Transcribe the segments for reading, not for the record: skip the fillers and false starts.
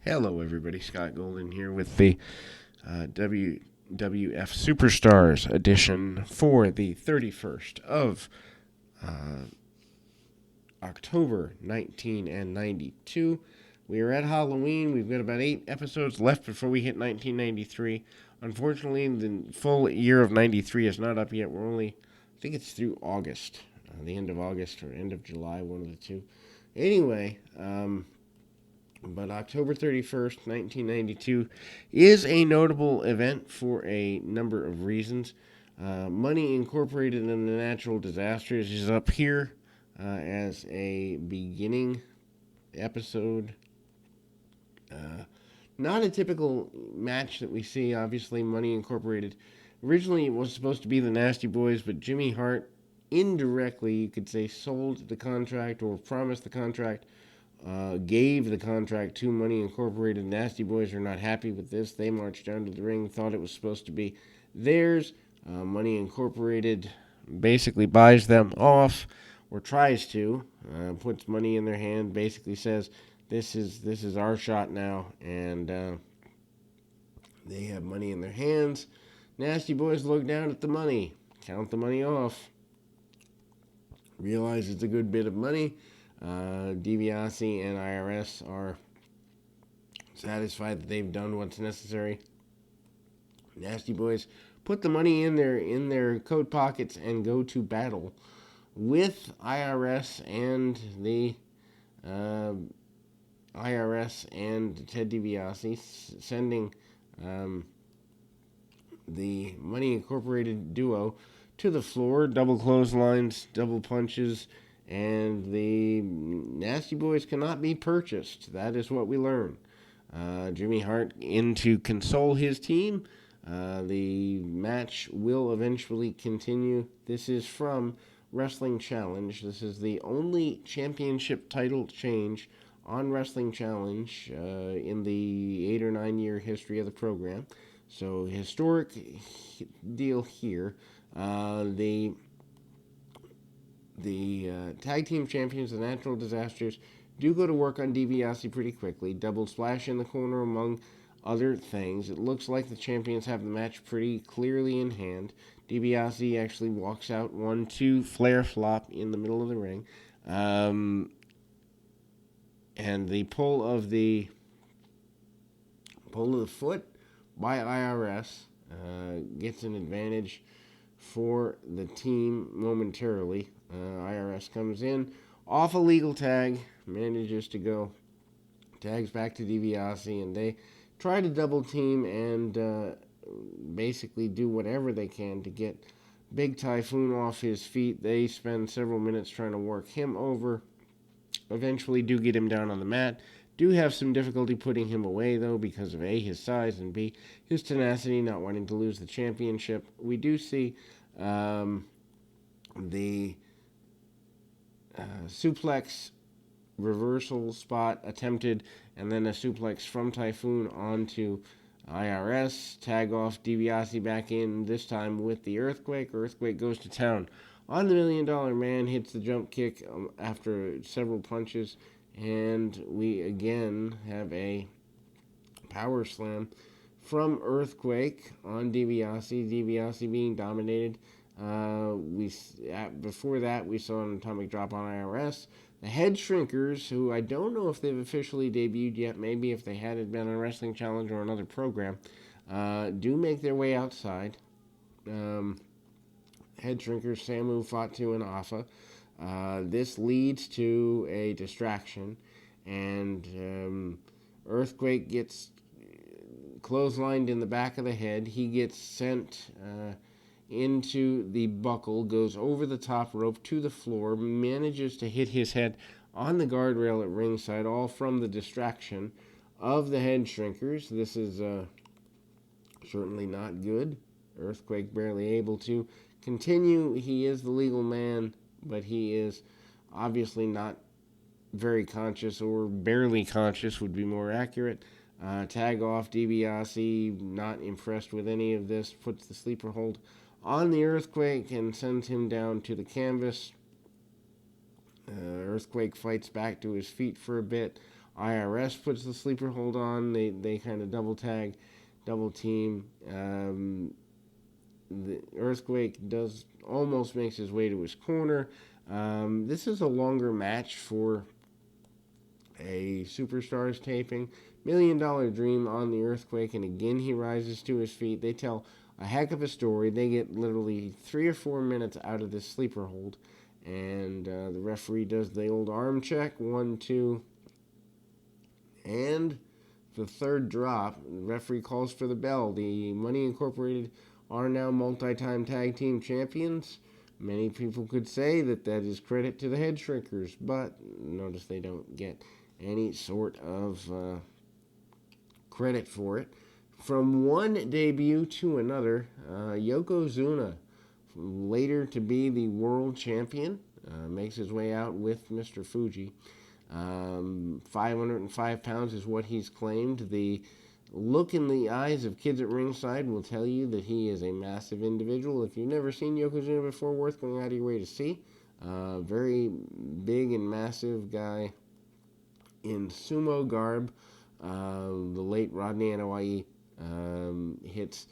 Hello, everybody. Scott Golden here with the WWF Superstars edition for the 31st of uh, October 1992. We are at Halloween. We've got about 8 episodes left before we hit 1993. Unfortunately, the full year of 93 is not up yet. We're only, I think it's through August, the end of August or end of July, one of the two. Anyway, but October 31st, 1992 is a notable event for a number of reasons. Money Incorporated and the Natural Disasters is up here as a beginning episode. Uh, Not a typical match that we see, obviously, Money Incorporated. Originally, it was supposed to be the Nasty Boys, but Jimmy Hart indirectly, you could say, sold the contract or promised the contract, gave the contract to Money Incorporated. Nasty Boys are not happy with this. They marched down to the ring, thought it was supposed to be theirs. Money Incorporated basically buys them off, or tries to, puts money in their hand, basically says, "This is our shot now," and they have money in their hands. Nasty Boys look down at the money, count the money off, realize it's a good bit of money. DiBiase and IRS are satisfied that they've done what's necessary. Nasty Boys put the money in their coat pockets and go to battle with IRS and the uh, IRS and Ted DiBiase, sending um, the Money Incorporated duo to the floor. Double clotheslines, double punches, and the Nasty Boys cannot be purchased. That is what we learn. Jimmy Hart in to console his team. The match will eventually continue. This is from Wrestling Challenge. This is the only championship title change on Wrestling Challenge in the 8 or 9 year history of the program. So, historic deal here. The tag team champions, the Natural Disasters, do go to work on DiBiase pretty quickly. Double splash in the corner, among other things. It looks like the champions have the match pretty clearly in hand. DiBiase actually walks out 1-2 flare flop in the middle of the ring. And the pull of the foot by IRS gets an advantage for the team momentarily. IRS comes in, off a legal tag, manages to go, tags back to DiBiase, and they try to double team and basically do whatever they can to get Big Typhoon off his feet. They spend several minutes trying to work him over. Eventually do get him down on the mat. Do have some difficulty putting him away, though, because of A, his size, and B, his tenacity, not wanting to lose the championship. We do see the suplex reversal spot attempted, and then a suplex from Typhoon onto IRS. Tag off DiBiase back in, this time with the Earthquake. Earthquake goes to town on the $1 Million Man, hits the jump kick after several punches, and we again have a power slam from Earthquake on DiBiase. DiBiase being dominated. Before that, we saw an atomic drop on IRS. The Head Shrinkers, who I don't know if they've officially debuted yet, maybe if they had been on Wrestling Challenge or another program, do make their way outside. Head Shrinkers, Samu, Fatu, and Afa. This leads to a distraction, and Earthquake gets clotheslined in the back of the head. He gets sent into the buckle, goes over the top rope to the floor, manages to hit his head on the guardrail at ringside, all from the distraction of the Head Shrinkers. This is certainly not good. Earthquake barely able to continue. He is the legal man, but he is obviously not very conscious, or barely conscious would be more accurate. Tag off DiBiase, not impressed with any of this, puts the sleeper hold on the Earthquake and sends him down to the canvas. Earthquake fights back to his feet for a bit. IRS puts the sleeper hold on. They kind of double tag, double team. The Earthquake does almost makes his way to his corner. This is a longer match for a Superstars taping. $1 Million Dream on the Earthquake, and again he rises to his feet. They tell a heck of a story. They get literally 3 or 4 minutes out of this sleeper hold, and the referee does the old arm check, 1, 2, and the third drop. The referee calls for the bell. The Money Incorporated are now multi-time tag team champions. Many people could say that that is credit to the Head Shrinkers, but notice they don't get any sort of credit for it. From one debut to another, Yokozuna, later to be the world champion, makes his way out with Mr. Fuji. 505 pounds is what he's claimed. The look in the eyes of kids at ringside will tell you that he is a massive individual. If you've never seen Yokozuna before, worth going out of your way to see. Very big and massive guy in sumo garb. The late Rodney Anoa'i hits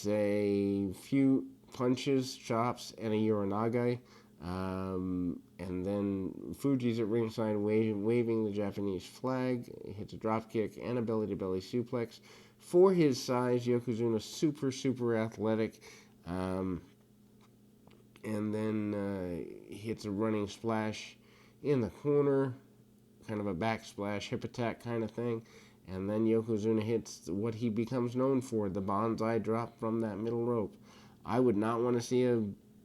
a few punches, chops, and a Uranage. And then Fuji's at ringside waving the Japanese flag. Hits a drop kick and a belly-to-belly suplex. For his size, Yokozuna super athletic. And then hits a running splash in the corner. Kind of a backsplash, hip attack kind of thing. And then Yokozuna hits what he becomes known for, the bonsai drop from that middle rope. I would not want to see a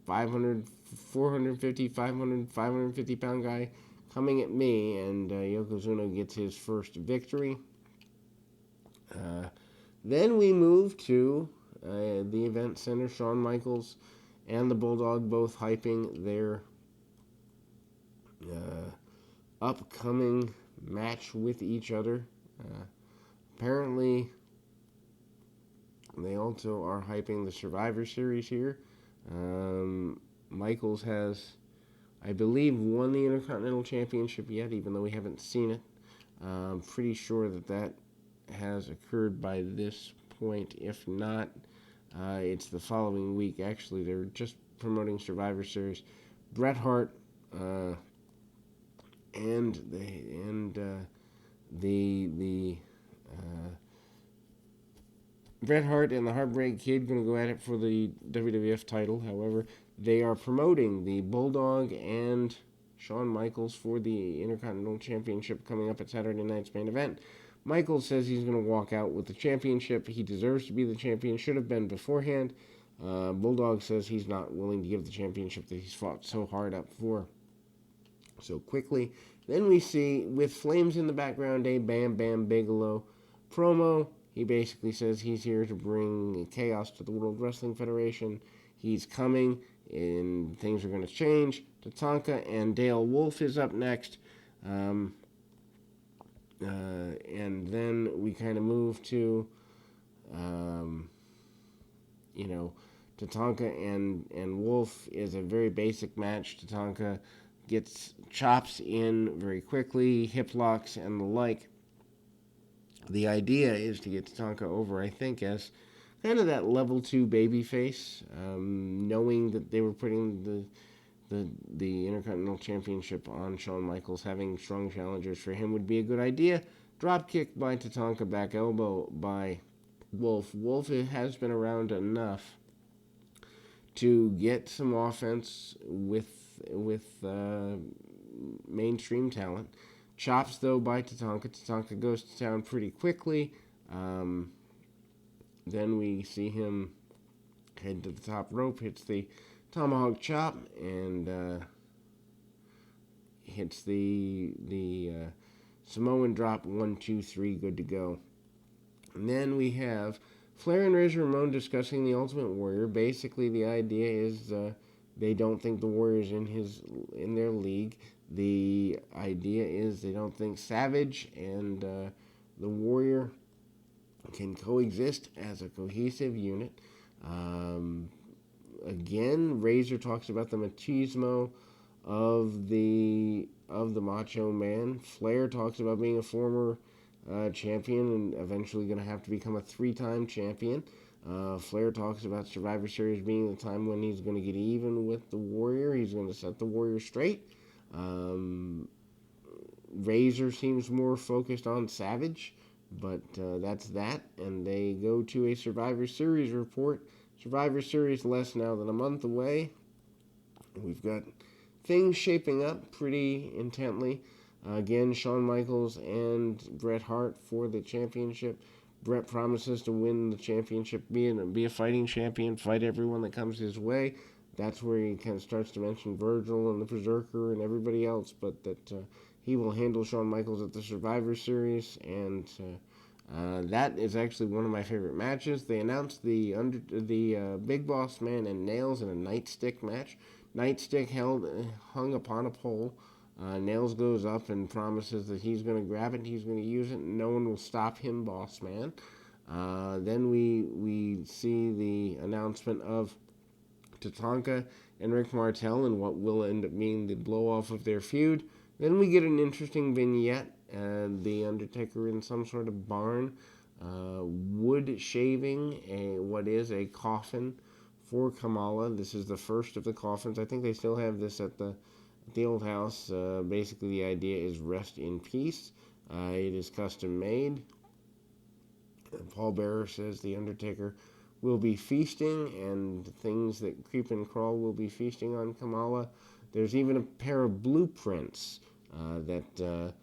500, 450, 500, 550 pound guy coming at me, and Yokozuna gets his first victory. Then we move to the event center. Shawn Michaels and the Bulldog both hyping their upcoming match with each other. Apparently, they also are hyping the Survivor Series here. Michaels has, I believe, won the Intercontinental Championship yet, even though we haven't seen it. I'm pretty sure that has occurred by this point. If not, it's the following week. Actually, they're just promoting Survivor Series. Bret Hart and Bret Hart and the Heartbreak Kid going to go at it for the WWF title. However, they are promoting the Bulldog and Shawn Michaels for the Intercontinental Championship coming up at Saturday night's main event. Michaels says he's going to walk out with the championship. He deserves to be the champion. Should have been beforehand. Bulldog says he's not willing to give the championship that he's fought so hard up for so quickly. Then we see, with flames in the background, a Bam Bam Bigelow promo. He basically says he's here to bring chaos to the World Wrestling Federation. He's coming, and things are going to change. Tatanka and Dale Wolf is up next. And then we kind of move to, Tatanka and Wolf is a very basic match. Tatanka gets chops in very quickly, hip locks and the like. The idea is to get Tatanka over, I think, as kind of that level 2 babyface, knowing that they were putting the Intercontinental Championship on Shawn Michaels. Having strong challengers for him would be a good idea. Drop kick by Tatanka, back elbow by Wolf. Wolf has been around enough to get some offense with mainstream talent. Chops, though, by Tatanka. Tatanka goes to town pretty quickly. Then we see him head to the top rope, hits the tomahawk chop, and hits the Samoan drop. 1, 2, 3, good to go. And then we have Flair and Razor Ramon discussing the Ultimate Warrior. Basically, the idea is they don't think the Warrior's in their league. The idea is they don't think Savage and the Warrior can coexist as a cohesive unit. Again, Razor talks about the machismo of the of the Macho Man. Flair talks about being a former champion and eventually going to have to become a 3-time champion. Flair talks about Survivor Series being the time when he's going to get even with the Warrior. He's going to set the Warrior straight. Razor seems more focused on Savage, but that's that. And they go to a Survivor Series report. Survivor Series less now than a month away. We've got things shaping up pretty intently. Again, Shawn Michaels and Bret Hart for the championship. Bret promises to win the championship, be a fighting champion, fight everyone that comes his way. That's where he kind of starts to mention Virgil and the Berserker and everybody else, but that he will handle Shawn Michaels at the Survivor Series, and that is actually one of my favorite matches. They announced the Big Boss Man and Nails in a nightstick match. Nightstick hung upon a pole. Nails goes up and promises that he's going to grab it and he's going to use it and no one will stop him, Boss Man. Then we see the announcement of Tatanka and Rick Martel and what will end up being the blow-off of their feud. Then we get an interesting vignette, the Undertaker in some sort of barn, wood shaving what is a coffin for Kamala. This is the first of the coffins. I think they still have this at the old house. Basically, the idea is rest in peace. It is custom made. Paul Bearer says the Undertaker will be feasting, and things that creep and crawl will be feasting on Kamala. There's even a pair of blueprints that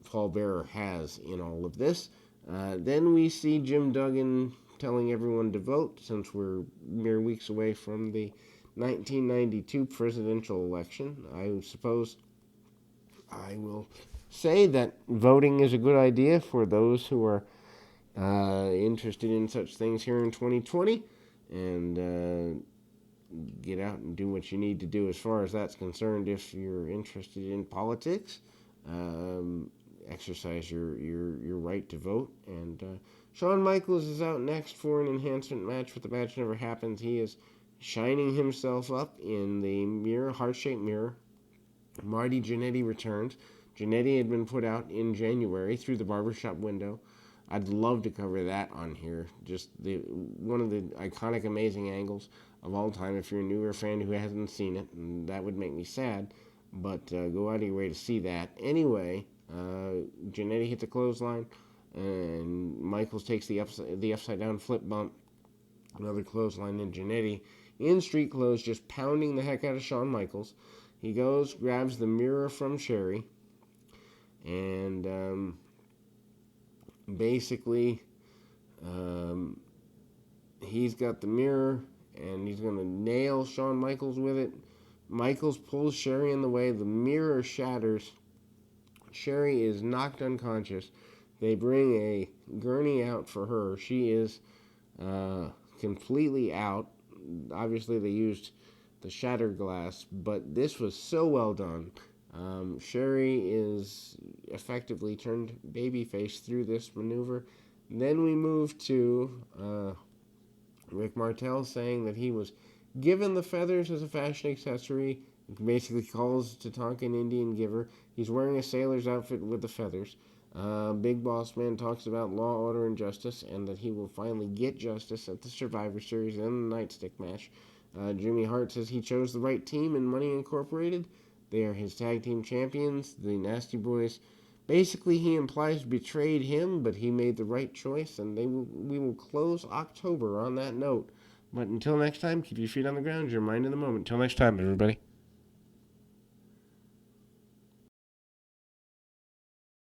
Paul Bearer has in all of this. Then we see Jim Duggan telling everyone to vote, since we're mere weeks away from the 1992 presidential election. I suppose I will say that voting is a good idea for those who are interested in such things here in 2020, and get out and do what you need to do as far as that's concerned. If you're interested in politics, exercise your right to vote. And Shawn Michaels is out next for an enhancement match, but the match never happens. He is shining himself up in the mirror, heart-shaped mirror. Marty Jannetty returns. Jannetty had been put out in January through the barbershop window. I'd love to cover that on here. Just one of the iconic, amazing angles of all time. If you're a newer fan who hasn't seen it, and that would make me sad, but go out of your way to see that. Anyway, Jannetty hits a clothesline, and Michaels takes the upside down flip bump. Another clothesline, and Jannetty in street clothes just pounding the heck out of Shawn Michaels. He goes, grabs the mirror from Sherry, and basically he's got the mirror and he's going to nail Shawn Michaels with it. Michaels pulls Sherry in the way. The mirror shatters. Sherry is knocked unconscious. They bring a gurney out for her. She is completely out. Obviously, they used the shattered glass, but this was so well done. Sherry is effectively turned babyface through this maneuver. Then we move to Rick Martel saying that he was given the feathers as a fashion accessory. He basically calls Tatanka an Indian giver. He's wearing a sailor's outfit with the feathers. Big Boss Man talks about law, order, and justice, and that he will finally get justice at the Survivor Series and the Nightstick match. Jimmy Hart says he chose the right team in Money Incorporated. They are his tag team champions, the Nasty Boys. Basically, he implies betrayed him, but he made the right choice, and we will close October on that note. But until next time, keep your feet on the ground, your mind in the moment. Until next time, everybody.